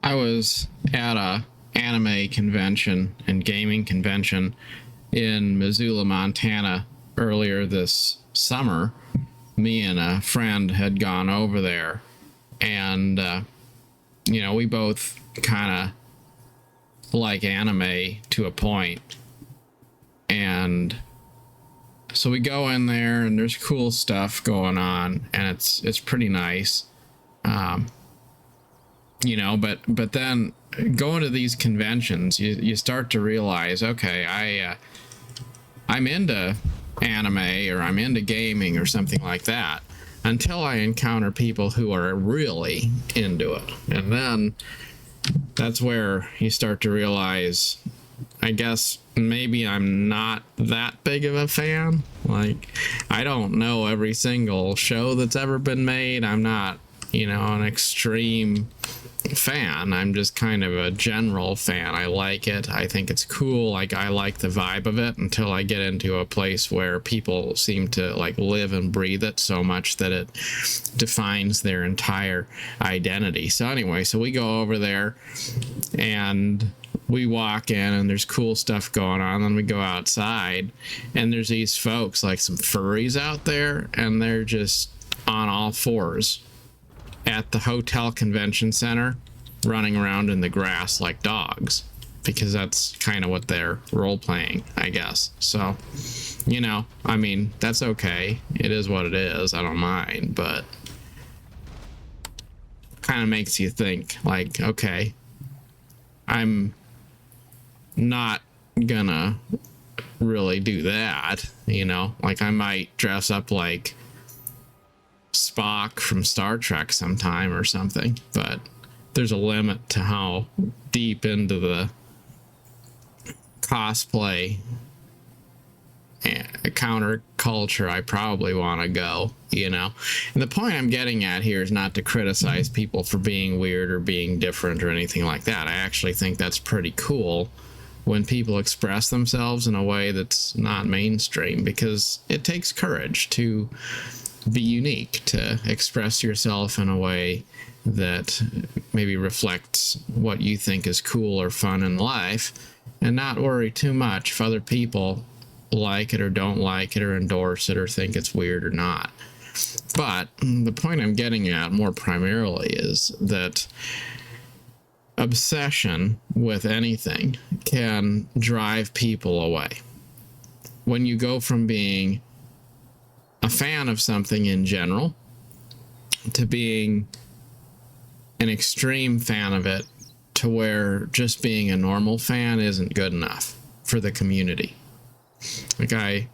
I was at a anime convention and gaming convention in Missoula, Montana earlier this summer. Me and a friend had gone over there, and we both kind of like anime to a point. And so we go in there and there's cool stuff going on, and it's pretty nice. But then going to these conventions, you start to realize, okay, I'm into anime or I'm into gaming or something like that, until I encounter people who are really into it. And then that's where you start to realize, I guess maybe I'm not that big of a fan. Like, I don't know every single show that's ever been made. I'm not, an extreme fan. I'm just kind of a general fan. I like it. I think it's cool. Like, I like the vibe of it, until I get into a place where people seem to like live and breathe it so much that it defines their entire identity. So anyway, so we go over there and we walk in and there's cool stuff going on. Then we go outside and there's these folks, like some furries out there, and they're just on all fours at the hotel convention center, running around in the grass like dogs, because that's kind of what they're role playing, I guess. So, that's okay. It is what it is. I don't mind, but kind of makes you think, like, okay, I'm not gonna really do that, like I might dress up like Spock from Star Trek sometime or something, but there's a limit to how deep into the cosplay counterculture I probably want to go, And the point I'm getting at here is not to criticize people for being weird or being different or anything like that. I actually think that's pretty cool when people express themselves in a way that's not mainstream, because it takes courage to be unique, to express yourself in a way that maybe reflects what you think is cool or fun in life, and not worry too much if other people like it or don't like it or endorse it or think it's weird or not. But the point I'm getting at more primarily is that obsession with anything can drive people away. When you go from being a fan of something in general to being an extreme fan of it, to where just being a normal fan isn't good enough for the community. Like, I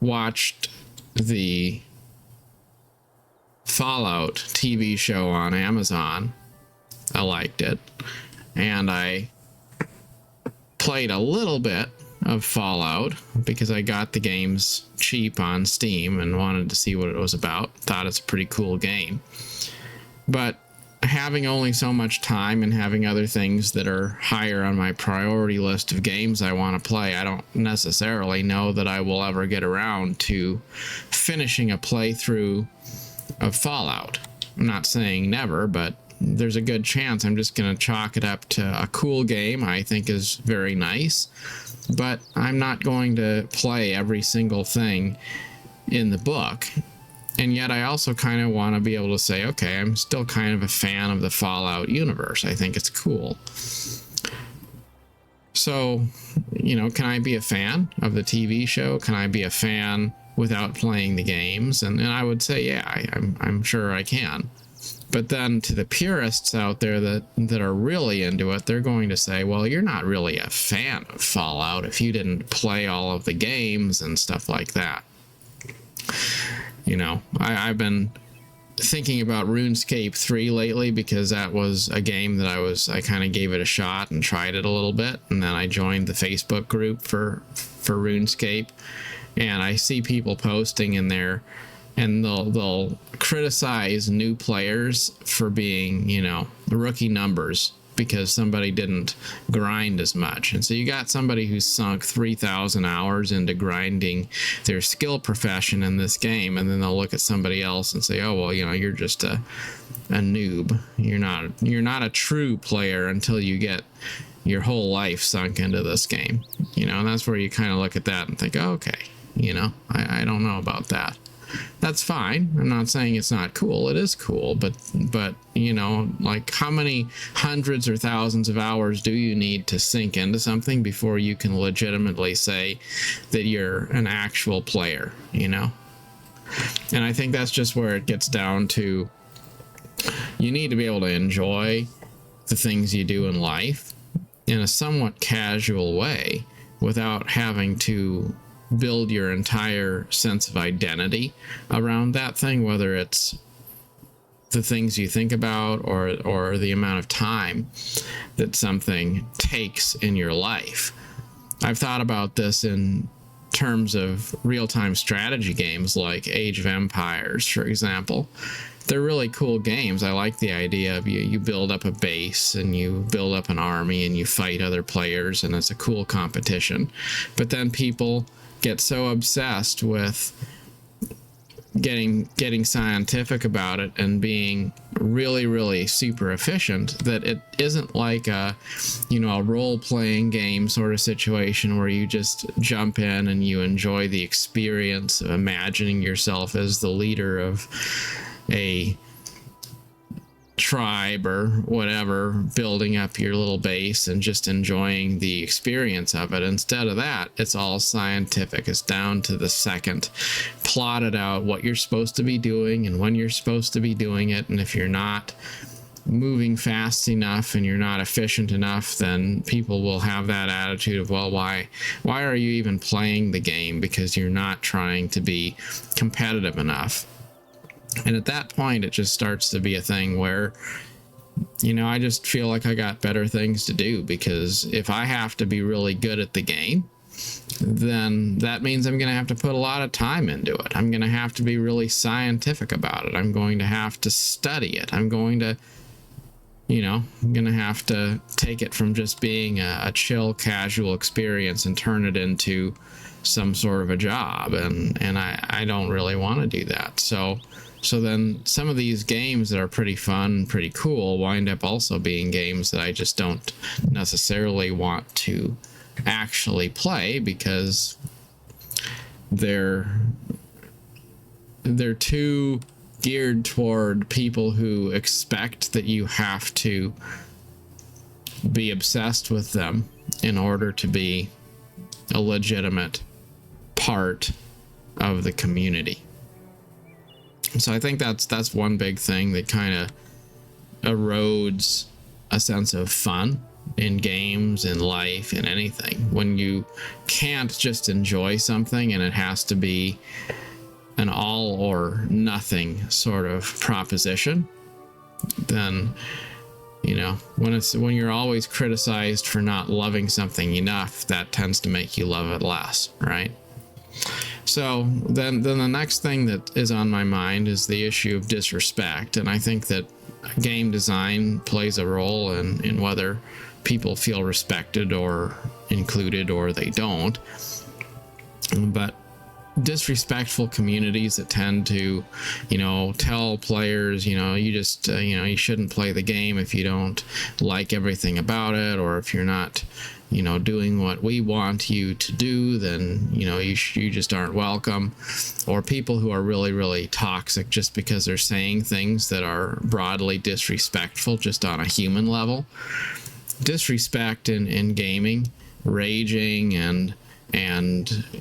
watched the Fallout TV show on Amazon. I liked it, and I played a little bit of Fallout because I got the games cheap on Steam and wanted to see what it was about. Thought it's a pretty cool game. But having only so much time and having other things that are higher on my priority list of games I want to play, I don't necessarily know that I will ever get around to finishing a playthrough of Fallout. I'm not saying never, but there's a good chance I'm just going to chalk it up to a cool game I think is very nice, but I'm not going to play every single thing in the book. And yet I also kind of want to be able to say, okay, I'm still kind of a fan of the Fallout universe. I think it's cool. So, can I be a fan of the TV show? Can I be a fan without playing the games? And I would say, yeah, I'm sure I can. But then to the purists out there that are really into it, they're going to say, well, you're not really a fan of Fallout if you didn't play all of the games and stuff like that. I've been thinking about RuneScape 3 lately, because that was a game that I kind of gave it a shot and tried it a little bit, and then I joined the Facebook group for RuneScape, and I see people posting in there, and they'll criticize new players for being, rookie numbers because somebody didn't grind as much. And so you got somebody who's sunk 3,000 hours into grinding their skill profession in this game, and then they'll look at somebody else and say, oh, well, you know, you're just a noob. You're not a true player until you get your whole life sunk into this game. You know, and that's where you kind of look at that and think, oh, okay, you know, I don't know about that. That's fine. I'm not saying it's not cool. It is cool, but you know, like, how many hundreds or thousands of hours do you need to sink into something before you can legitimately say that you're an actual player, you know? And I think that's just where it gets down to, you need to be able to enjoy the things you do in life in a somewhat casual way without having to build your entire sense of identity around that thing, whether it's the things you think about or the amount of time that something takes in your life. I've thought about this in terms of real-time strategy games like Age of Empires, for example. They're really cool games. I like the idea of you build up a base and you build up an army and you fight other players, and it's a cool competition. But then people get so obsessed with getting scientific about it and being really super efficient that it isn't like a, you know, a role-playing game sort of situation where you just jump in and you enjoy the experience of imagining yourself as the leader of a tribe or whatever, building up your little base and just enjoying the experience of it. Instead of that, it's all scientific. It's down to the second, plotted out what you're supposed to be doing and when you're supposed to be doing it. And if you're not moving fast enough and you're not efficient enough, then people will have that attitude of, well, why are you even playing the game? Because you're not trying to be competitive enough. And at that point, it just starts to be a thing where, you know, I just feel like I got better things to do, because if I have to be really good at the game, then that means I'm going to have to put a lot of time into it. I'm going to have to be really scientific about it. I'm going to have to study it. I'm going to have to take it from just being a chill, casual experience and turn it into some sort of a job. And I don't really want to do that. So then some of these games that are pretty fun, pretty cool, wind up also being games that I just don't necessarily want to actually play, because they're too geared toward people who expect that you have to be obsessed with them in order to be a legitimate part of the community. So I think that's one big thing that kind of erodes a sense of fun in games, in life, in anything. When you can't just enjoy something and it has to be an all or nothing sort of proposition, then, you know, when you're always criticized for not loving something enough, that tends to make you love it less, right? So then the next thing that is on my mind is the issue of disrespect. And I think that game design plays a role in whether people feel respected or included or they don't. But disrespectful communities that tend to, you know, tell players, you know, you just, you shouldn't play the game if you don't like everything about it, or if you're not, you know, doing what we want you to do, then, you know, you just aren't welcome. Or people who are really toxic just because they're saying things that are broadly disrespectful just on a human level. Disrespect in gaming, raging and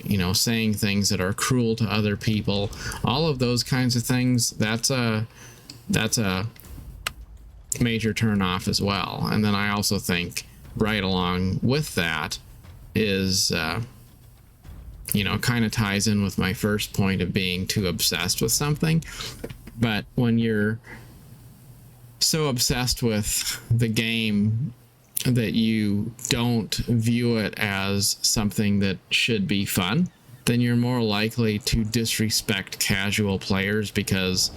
you know, saying things that are cruel to other people, all of those kinds of things, that's a major turn off as well. And then I also think right along with that is, you know, kind of ties in with my first point of being too obsessed with something. But when you're so obsessed with the game that you don't view it as something that should be fun, then you're more likely to disrespect casual players, because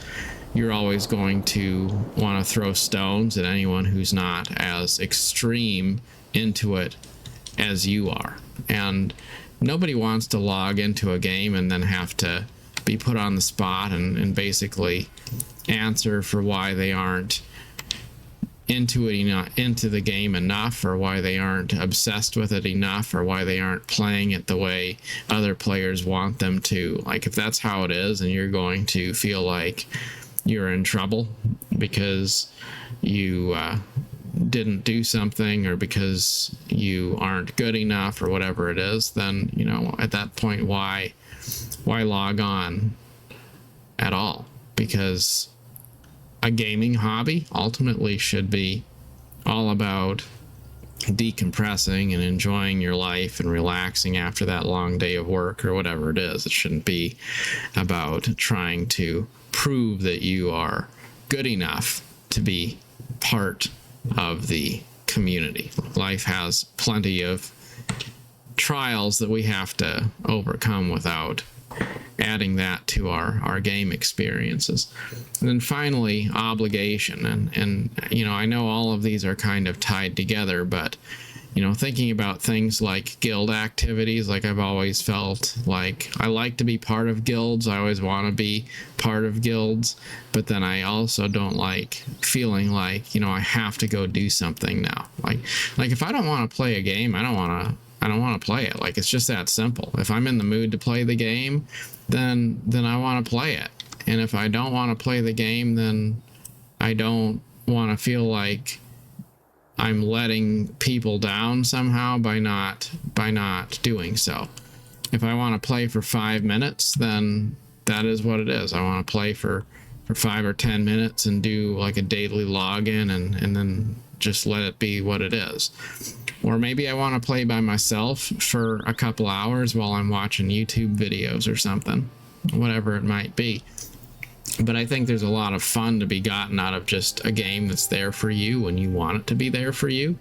you're always going to want to throw stones at anyone who's not as extreme into it as you are. And nobody wants to log into a game and then have to be put on the spot and basically answer for why they aren't into it enough, into the game enough, or why they aren't obsessed with it enough, or why they aren't playing it the way other players want them to. Like, if that's how it is, and you're going to feel like you're in trouble because you didn't do something, or because you aren't good enough, or whatever it is, then, you know, at that point, why log on at all? Because a gaming hobby ultimately should be all about decompressing and enjoying your life and relaxing after that long day of work or whatever it is. It shouldn't be about trying to prove that you are good enough to be part of the community. Life has plenty of trials that we have to overcome without adding that to our game experiences. And then finally, obligation. And you know, I know all of these are kind of tied together, but you know, thinking about things like guild activities, like I've always felt like I like to be part of guilds. I always want to be part of guilds, but then I also don't like feeling like, you know, I have to go do something now. Like if I don't want to play a game, I don't want to play it. Like, it's just that simple. If I'm in the mood to play the game, then I want to play it. And if I don't want to play the game, then I don't want to feel like I'm letting people down somehow by not doing so. If I want to play for 5 minutes, then that is what it is. I want to play for 5 or 10 minutes and do like a daily login and then just let it be what it is. Or maybe I want to play by myself for a couple hours while I'm watching YouTube videos or something, whatever it might be. But I think there's a lot of fun to be gotten out of just a game that's there for you when you want it to be there for you.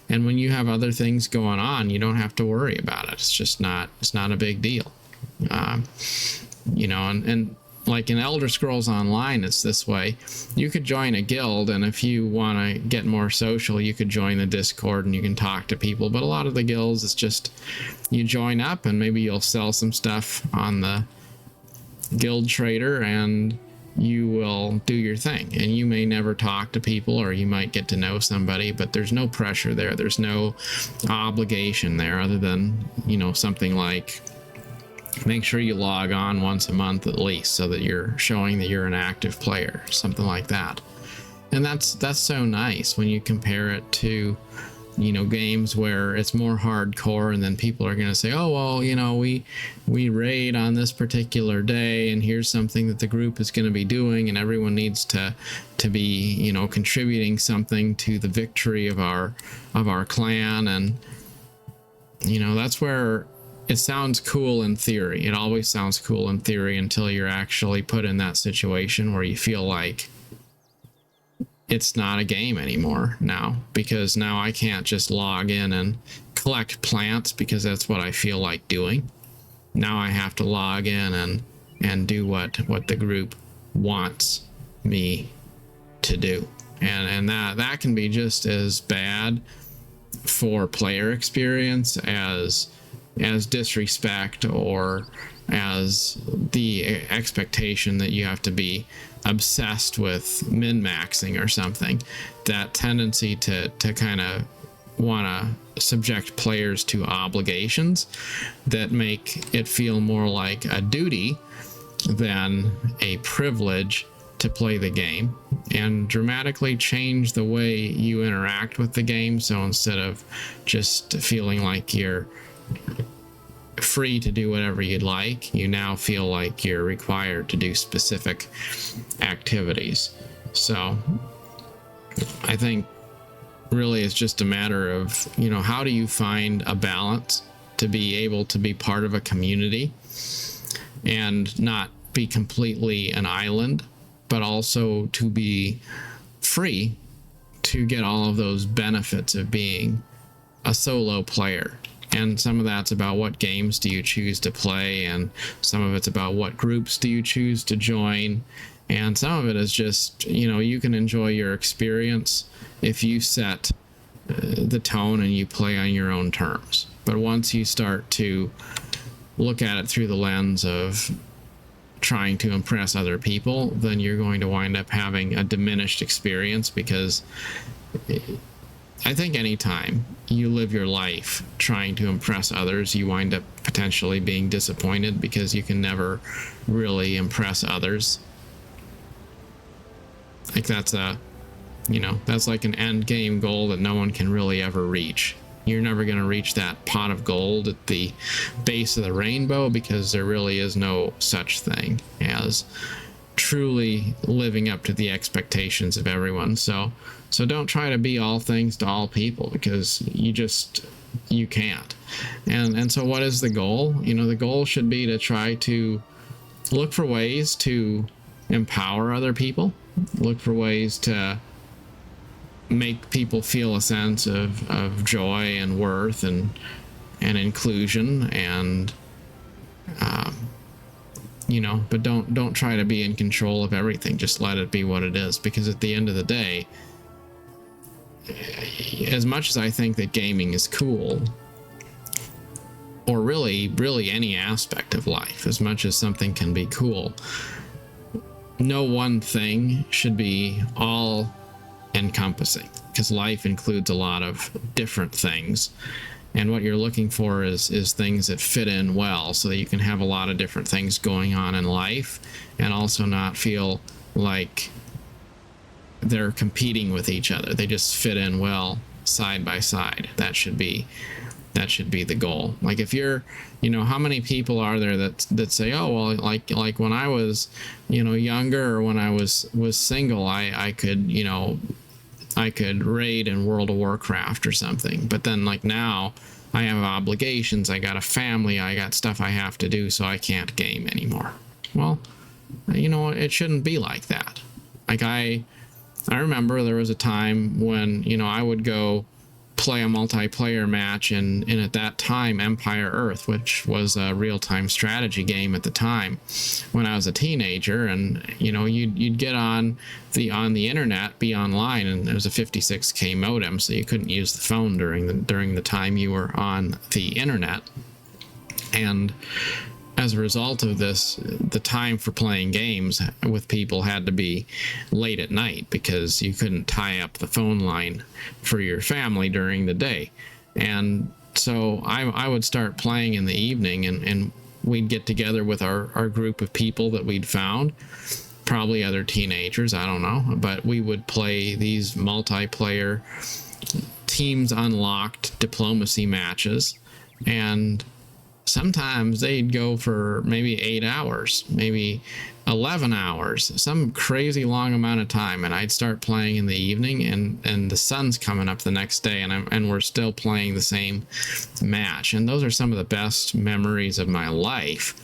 And when you have other things going on, you don't have to worry about it. It's not a big deal. You know, and like in Elder Scrolls Online, it's this way. You could join a guild, and if you want to get more social, you could join the Discord and you can talk to people. But a lot of the guilds, it's just you join up and maybe you'll sell some stuff on the guild trader and you will do your thing. And you may never talk to people, or you might get to know somebody, but there's no pressure there. There's no obligation there other than, you know, something like make sure you log on once a month at least so that you're showing that you're an active player, something like that. And that's so nice when you compare it to, you know, games where it's more hardcore, and then people are going to say, oh, well, you know, we raid on this particular day, and here's something that the group is going to be doing, and everyone needs to be, you know, contributing something to the victory of our clan. And, you know, that's where it sounds cool in theory. It always sounds cool in theory until you're actually put in that situation where you feel like it's not a game anymore now, because now I can't just log in and collect plants because that's what I feel like doing. Now I have to log in and do what the group wants me to do. And that can be just as bad for player experience as disrespect, or as the expectation that you have to be obsessed with min-maxing or something. That tendency to kind of want to subject players to obligations that make it feel more like a duty than a privilege to play the game, and dramatically change the way you interact with the game. So instead of just feeling like you're free to do whatever you'd like, you now feel like you're required to do specific activities. So I think really it's just a matter of, you know, how do you find a balance to be able to be part of a community and not be completely an island, but also to be free to get all of those benefits of being a solo player. And some of that's about what games do you choose to play, and some of it's about what groups do you choose to join, And some of it is just, you can enjoy your experience if you set the tone and you play on your own terms. But once you start to look at it through the lens of trying to impress other people, then you're going to wind up having a diminished experience, because I think anytime you live your life trying to impress others, you wind up potentially being disappointed, because you can never really impress others. Like that's like an end game goal that no one can really ever reach. You're never going to reach that pot of gold at the base of the rainbow, because there really is no such thing as truly living up to the expectations of everyone. So don't try to be all things to all people, because you can't. And so what is the goal? The goal should be to try to look for ways to empower other people, look for ways to make people feel a sense of joy and worth and inclusion, and but don't try to be in control of everything. Just let it be what it is, because at the end of the day, as much as I think that gaming is cool, or really any aspect of life, as much as something can be cool, no one thing should be all encompassing, because life includes a lot of different things, and what you're looking for is things that fit in well, so that you can have a lot of different things going on in life and also not feel like they're competing with each other. They just fit in well side by side. That should be the goal. Like if you're, how many people are there that say, oh well, like when I was younger, or when I was single, I could raid in World of Warcraft or something, but then like now I have obligations, I got a family, I got stuff I have to do, so I can't game anymore. Well, it shouldn't be like that. Like I remember there was a time when I would go play a multiplayer match in at that time Empire Earth, which was a real-time strategy game at the time when I was a teenager, and you'd get on the internet, be online, and there was a 56k modem, so you couldn't use the phone during the time you were on the internet. And as a result of this, the time for playing games with people had to be late at night, because you couldn't tie up the phone line for your family during the day. And so I would start playing in the evening, and we'd get together with our group of people that we'd found, probably other teenagers, I don't know, but we would play these multiplayer teams unlocked diplomacy matches, and sometimes they'd go for maybe 8 hours, maybe 11 hours, some crazy long amount of time. And I'd start playing in the evening, and the sun's coming up the next day, and we're still playing the same match. And those are some of the best memories of my life.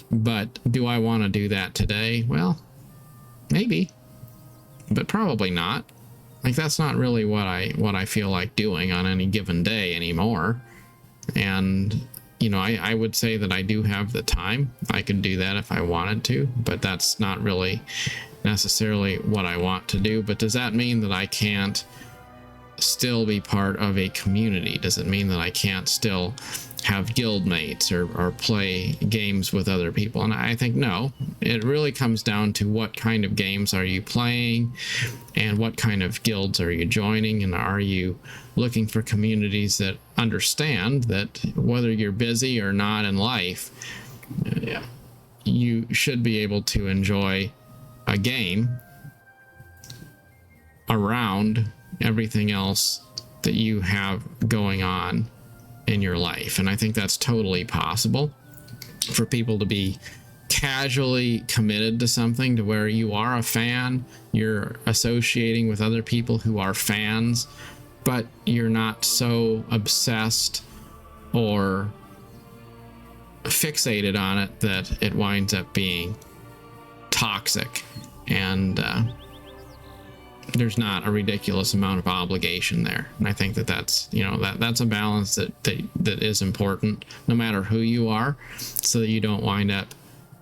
But do I want to do that today? Well, maybe, but probably not. Like that's not really what I feel like doing on any given day anymore. And I would say that I do have the time. I could do that if I wanted to, but that's not really necessarily what I want to do. But does that mean that I can't still be part of a community? Does it mean that I can't still have guild mates or play games with other people? And I think no. It really comes down to what kind of games are you playing, and what kind of guilds are you joining, and are you looking for communities that understand that whether you're busy or not in life, you should be able to enjoy a game around everything else that you have going on in your life. And I think that's totally possible for people to be casually committed to something, to where you are a fan, you're associating with other people who are fans, but you're not so obsessed or fixated on it that it winds up being toxic, and there's not a ridiculous amount of obligation there. And I think that's that's a balance that is important, no matter who you are, so that you don't wind up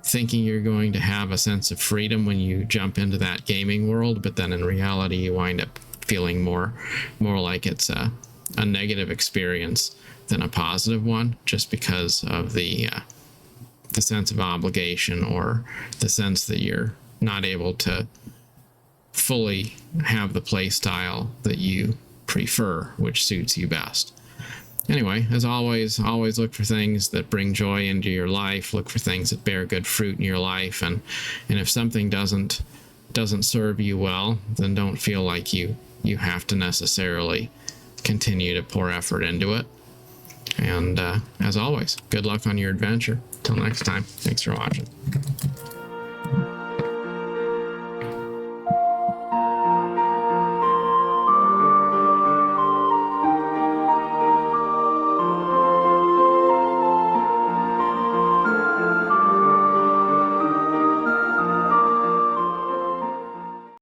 thinking you're going to have a sense of freedom when you jump into that gaming world, but then in reality you wind up feeling more like it's a negative experience than a positive one, just because of the sense of obligation, or the sense that you're not able to fully have the play style that you prefer, which suits you best. Anyway, as always look for things that bring joy into your life. Look for things that bear good fruit in your life, and if something doesn't serve you well, then don't feel like you have to necessarily continue to pour effort into it. And as always, good luck on your adventure. Till next time, thanks for watching.